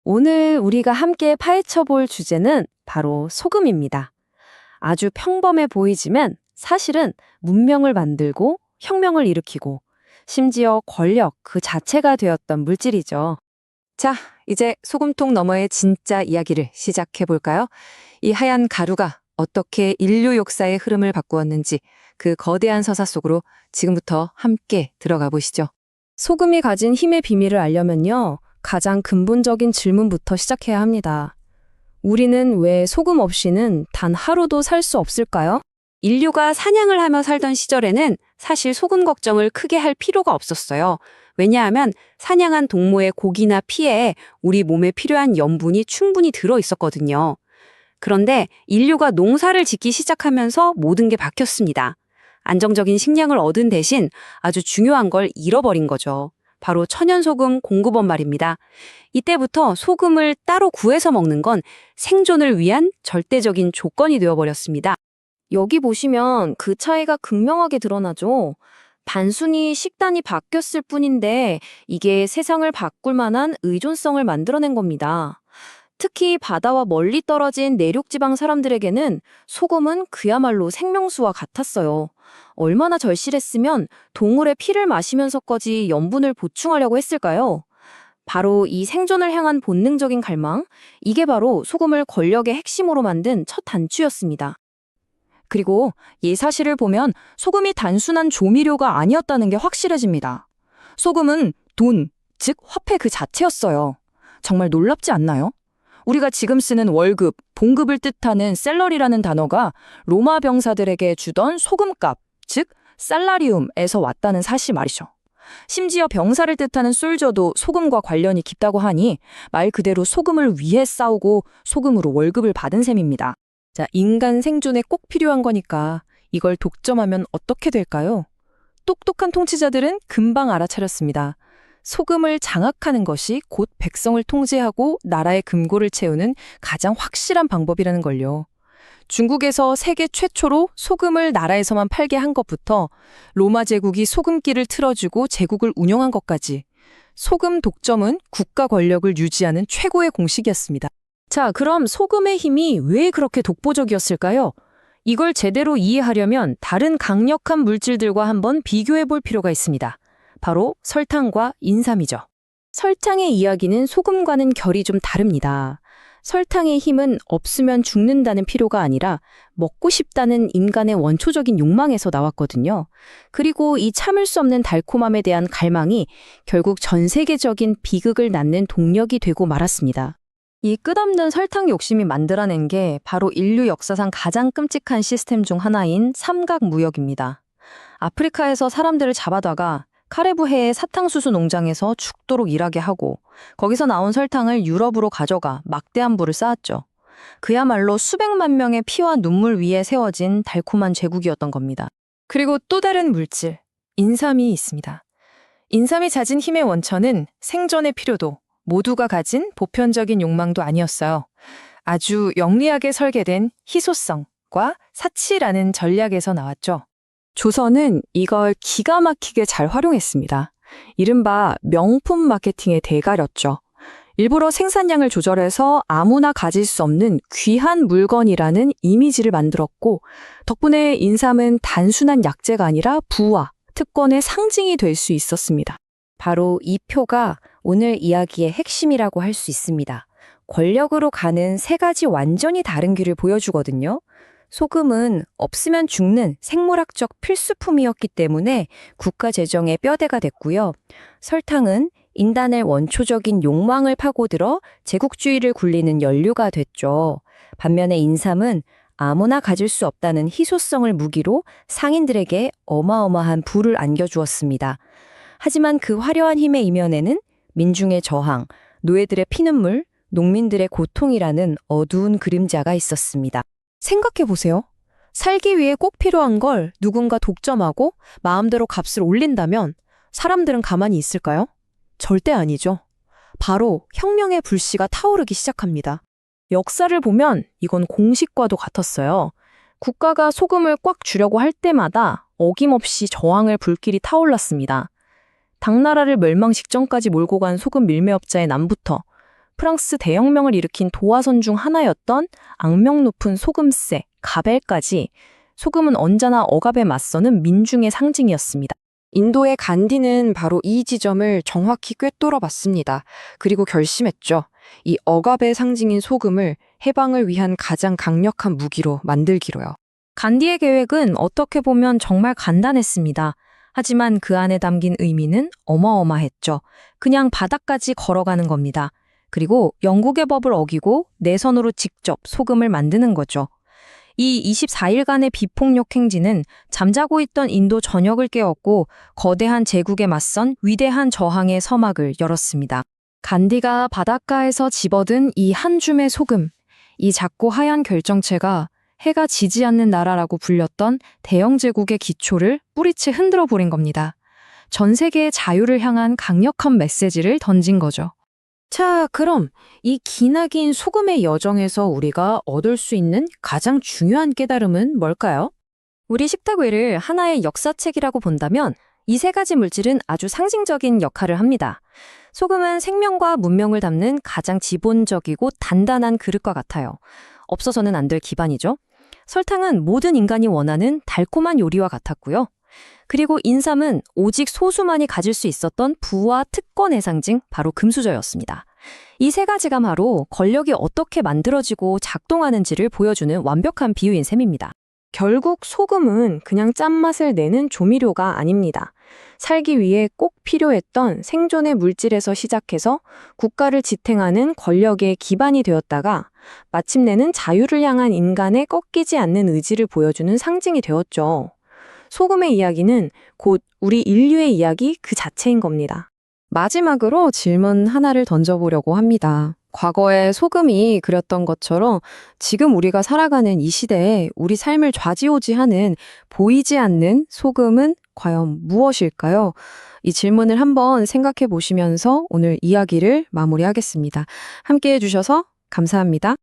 오늘 우리가 함께 파헤쳐 볼 주제는 바로 소금입니다. 아주 평범해 보이지만 사실은 문명을 만들고 혁명을 일으키고 심지어 권력 그 자체가 되었던 물질이죠. 자, 이제 소금통 너머의 진짜 이야기를 시작해 볼까요? 이 하얀 가루가 어떻게 인류 역사의 흐름을 바꾸었는지 그 거대한 서사 속으로 지금부터 함께 들어가 보시죠. 소금이 가진 힘의 비밀을 알려면요, 가장 근본적인 질문부터 시작해야 합니다. 우리는 왜 소금 없이는 단 하루도 살 수 없을까요? 인류가 사냥을 하며 살던 시절에는 사실 소금 걱정을 크게 할 필요가 없었어요. 왜냐하면 사냥한 동물의 고기나 피에 우리 몸에 필요한 염분이 충분히 들어 있었거든요. 그런데 인류가 농사를 짓기 시작하면서 모든 게 바뀌었습니다. 안정적인 식량을 얻은 대신 아주 중요한 걸 잃어버린 거죠. 바로 천연소금 공급원 말입니다. 이때부터 소금을 따로 구해서 먹는 건 생존을 위한 절대적인 조건이 되어버렸습니다. 여기 보시면 그 차이가 극명하게 드러나죠. 단순히 식단이 바뀌었을 뿐인데 이게 세상을 바꿀 만한 의존성을 만들어낸 겁니다. 특히 바다와 멀리 떨어진 내륙지방 사람들에게는 소금은 그야말로 생명수와 같았어요. 얼마나 절실했으면 동물의 피를 마시면서까지 염분을 보충하려고 했을까요? 바로 이 생존을 향한 본능적인 갈망, 이게 바로 소금을 권력의 핵심으로 만든 첫 단추였습니다. 그리고 이 사실을 보면 소금이 단순한 조미료가 아니었다는 게 확실해집니다. 소금은 돈, 즉 화폐 그 자체였어요. 정말 놀랍지 않나요? 우리가 지금 쓰는 월급, 봉급을 뜻하는 셀러리라는 단어가 로마 병사들에게 주던 소금값, 즉 살라리움에서 왔다는 사실 말이죠. 심지어 병사를 뜻하는 솔저도 소금과 관련이 깊다고 하니 말 그대로 소금을 위해 싸우고 소금으로 월급을 받은 셈입니다. 자, 인간 생존에 꼭 필요한 거니까 이걸 독점하면 어떻게 될까요? 똑똑한 통치자들은 금방 알아차렸습니다. 소금을 장악하는 것이 곧 백성을 통제하고 나라의 금고를 채우는 가장 확실한 방법이라는 걸요. 중국에서 세계 최초로 소금을 나라에서만 팔게 한 것부터 로마 제국이 소금기를 틀어주고 제국을 운영한 것까지 소금 독점은 국가 권력을 유지하는 최고의 공식이었습니다. 자, 그럼 소금의 힘이 왜 그렇게 독보적이었을까요? 이걸 제대로 이해하려면 다른 강력한 물질들과 한번 비교해 볼 필요가 있습니다. 바로 설탕과 인삼이죠. 설탕의 이야기는 소금과는 결이 좀 다릅니다. 설탕의 힘은 없으면 죽는다는 필요가 아니라 먹고 싶다는 인간의 원초적인 욕망에서 나왔거든요. 그리고 이 참을 수 없는 달콤함에 대한 갈망이 결국 전 세계적인 비극을 낳는 동력이 되고 말았습니다. 이 끝없는 설탕 욕심이 만들어낸 게 바로 인류 역사상 가장 끔찍한 시스템 중 하나인 삼각무역입니다. 아프리카에서 사람들을 잡아다가 카레브해의 사탕수수 농장에서 죽도록 일하게 하고 거기서 나온 설탕을 유럽으로 가져가 막대한 부를 쌓았죠. 그야말로 수백만 명의 피와 눈물 위에 세워진 달콤한 제국이었던 겁니다. 그리고 또 다른 물질, 인삼이 있습니다. 인삼이 가진 힘의 원천은 생존의 필요도, 모두가 가진 보편적인 욕망도 아니었어요. 아주 영리하게 설계된 희소성과 사치라는 전략에서 나왔죠. 조선은 이걸 기가 막히게 잘 활용했습니다. 이른바 명품 마케팅의 대가였죠. 일부러 생산량을 조절해서 아무나 가질 수 없는 귀한 물건이라는 이미지를 만들었고, 덕분에 인삼은 단순한 약재가 아니라 부와 특권의 상징이 될 수 있었습니다. 바로 이 표가 오늘 이야기의 핵심이라고 할 수 있습니다. 권력으로 가는 세 가지 완전히 다른 길을 보여주거든요. 소금은 없으면 죽는 생물학적 필수품이었기 때문에 국가 재정의 뼈대가 됐고요. 설탕은 인간의 원초적인 욕망을 파고들어 제국주의를 굴리는 연료가 됐죠. 반면에 인삼은 아무나 가질 수 없다는 희소성을 무기로 상인들에게 어마어마한 부를 안겨주었습니다. 하지만 그 화려한 힘의 이면에는 민중의 저항, 노예들의 피눈물, 농민들의 고통이라는 어두운 그림자가 있었습니다. 생각해보세요. 살기 위해 꼭 필요한 걸 누군가 독점하고 마음대로 값을 올린다면 사람들은 가만히 있을까요? 절대 아니죠. 바로 혁명의 불씨가 타오르기 시작합니다. 역사를 보면 이건 공식과도 같았어요. 국가가 소금을 꽉 주려고 할 때마다 어김없이 저항의 불길이 타올랐습니다. 당나라를 멸망 직전까지 몰고 간 소금 밀매업자의 남부터 프랑스 대혁명을 일으킨 도화선 중 하나였던 악명 높은 소금세, 가벨까지 소금은 언제나 억압에 맞서는 민중의 상징이었습니다. 인도의 간디는 바로 이 지점을 정확히 꿰뚫어 봤습니다. 그리고 결심했죠. 이 억압의 상징인 소금을 해방을 위한 가장 강력한 무기로 만들기로요. 간디의 계획은 어떻게 보면 정말 간단했습니다. 하지만 그 안에 담긴 의미는 어마어마했죠. 그냥 바다까지 걸어가는 겁니다. 그리고 영국의 법을 어기고 내 손으로 직접 소금을 만드는 거죠. 이 24일간의 비폭력 행진은 잠자고 있던 인도 전역을 깨웠고 거대한 제국에 맞선 위대한 저항의 서막을 열었습니다. 간디가 바닷가에서 집어든 이 한 줌의 소금, 이 작고 하얀 결정체가 해가 지지 않는 나라라고 불렸던 대영 제국의 기초를 뿌리채 흔들어 버린 겁니다. 전 세계의 자유를 향한 강력한 메시지를 던진 거죠. 자, 그럼 이 기나긴 소금의 여정에서 우리가 얻을 수 있는 가장 중요한 깨달음은 뭘까요? 우리 식탁 위를 하나의 역사책이라고 본다면 이 세 가지 물질은 아주 상징적인 역할을 합니다. 소금은 생명과 문명을 담는 가장 기본적이고 단단한 그릇과 같아요. 없어서는 안 될 기반이죠. 설탕은 모든 인간이 원하는 달콤한 요리와 같았고요. 그리고 인삼은 오직 소수만이 가질 수 있었던 부와 특권의 상징, 바로 금수저였습니다. 이 세 가지가 바로 권력이 어떻게 만들어지고 작동하는지를 보여주는 완벽한 비유인 셈입니다. 결국 소금은 그냥 짠맛을 내는 조미료가 아닙니다. 살기 위해 꼭 필요했던 생존의 물질에서 시작해서 국가를 지탱하는 권력의 기반이 되었다가 마침내는 자유를 향한 인간의 꺾이지 않는 의지를 보여주는 상징이 되었죠. 소금의 이야기는 곧 우리 인류의 이야기 그 자체인 겁니다. 마지막으로 질문 하나를 던져보려고 합니다. 과거에 소금이 그렸던 것처럼 지금 우리가 살아가는 이 시대에 우리 삶을 좌지우지하는 보이지 않는 소금은 과연 무엇일까요? 이 질문을 한번 생각해 보시면서 오늘 이야기를 마무리하겠습니다. 함께 해주셔서 감사합니다.